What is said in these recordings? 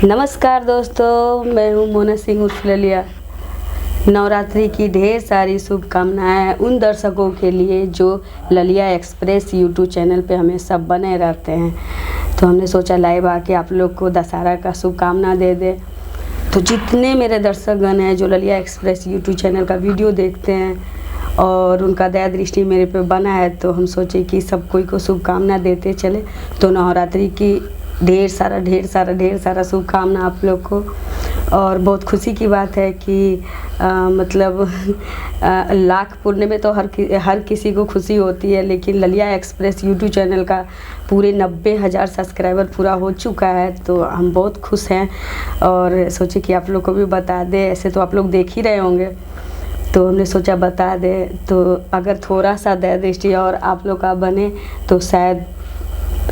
नमस्कार दोस्तों, मैं हूँ मोना सिंह उर्फ ललिया। नवरात्रि की ढेर सारी शुभकामनाएं उन दर्शकों के लिए जो ललिया एक्सप्रेस यूट्यूब चैनल पे हमेशा बने रहते हैं। तो हमने सोचा लाइव आके आप लोग को दशहरा का शुभकामना दे दे। तो जितने मेरे दर्शकगण हैं जो ललिया एक्सप्रेस यूट्यूब चैनल का वीडियो देखते हैं और उनका दया दृष्टि मेरे पे बना है, तो हम सोचे कि सब कोई को शुभकामना देते चले। तो नवरात्रि की ढेर सारा शुभकामना आप लोग को। और बहुत खुशी की बात है कि मतलब लाख पुण्य में तो हर किसी को खुशी होती है, लेकिन ललिया एक्सप्रेस यूट्यूब चैनल का पूरे 90,000 सब्सक्राइबर पूरा हो चुका है। तो हम बहुत खुश हैं और सोचे कि आप लोग को भी बता दें। ऐसे तो आप लोग देख ही रहे होंगे, तो हमने सोचा बता दें। तो अगर थोड़ा सा दया दृष्टि और आप लोग का बने तो शायद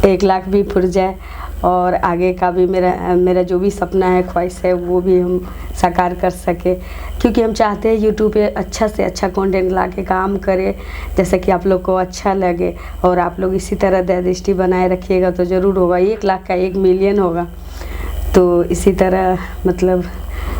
1 लाख भी फुट जाए और आगे का भी मेरा जो भी सपना है, ख्वाहिश है, वो भी हम साकार कर सके। क्योंकि हम चाहते हैं यूट्यूब पे अच्छा से अच्छा कंटेंट ला के काम करें, जैसे कि आप लोग को अच्छा लगे। और आप लोग इसी तरह दया दृष्टि बनाए रखिएगा तो ज़रूर होगा। 1 लाख का 1 मिलियन होगा। तो इसी तरह मतलब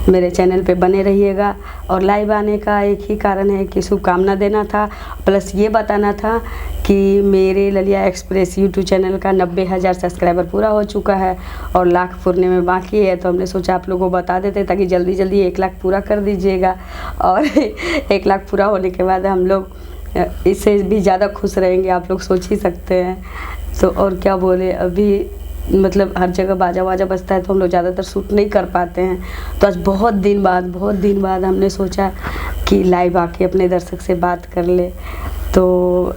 मेरे चैनल पे बने रहिएगा। और लाइव आने का एक ही कारण है कि शुभकामना देना था, प्लस ये बताना था कि मेरे ललिया एक्सप्रेस यूट्यूब चैनल का 90,000 सब्सक्राइबर पूरा हो चुका है और लाख पुरने में बाकी है। तो हमने सोचा आप लोगों को बता देते ताकि जल्दी जल्दी 1 लाख पूरा कर दीजिएगा। और 1 लाख पूरा होने के बाद हम लोग इससे भी ज़्यादा खुश रहेंगे, आप लोग सोच ही सकते हैं। तो और क्या बोले, अभी मतलब हर जगह बाजा बजता है तो हम लोग ज़्यादातर शूट नहीं कर पाते हैं। तो आज बहुत दिन बाद हमने सोचा कि लाइव आके अपने दर्शक से बात कर ले। तो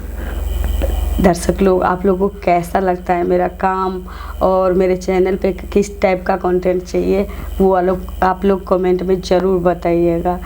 दर्शक लोग, आप लोगों को कैसा लगता है मेरा काम और मेरे चैनल पे किस टाइप का कंटेंट चाहिए, वो आप लोग कमेंट में ज़रूर बताइएगा।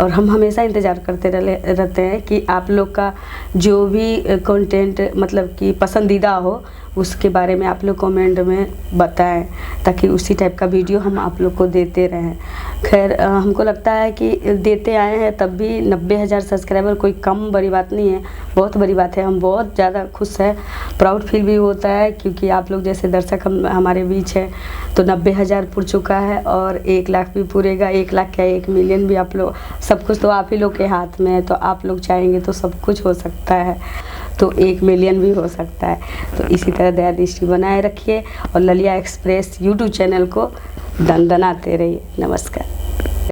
और हम हमेशा इंतज़ार करते रहते हैं कि आप लोग का जो भी कंटेंट मतलब कि पसंदीदा हो उसके बारे में आप लोग कमेंट में बताएं, ताकि उसी टाइप का वीडियो हम आप लोग को देते रहें। खैर हमको लगता है कि देते आए हैं तब भी 90,000 सब्सक्राइबर कोई कम बड़ी बात नहीं है, बहुत बड़ी बात है। हम बहुत ज़्यादा खुश हैं, प्राउड फील भी होता है क्योंकि आप लोग जैसे दर्शक हमारे बीच है। तो 90,000 पुर चुका है और 1 लाख भी पूरेगा। 1 लाख क्या 1 मिलियन भी आप लोग, सब कुछ तो आप ही लोग के हाथ में है। तो आप लोग चाहेंगे तो सब कुछ हो सकता है, तो 1 मिलियन भी हो सकता है। तो इसी तरह दया दृष्टि बनाए रखिए और ललिया एक्सप्रेस यूट्यूब चैनल को दनदनाते रहिए। नमस्कार।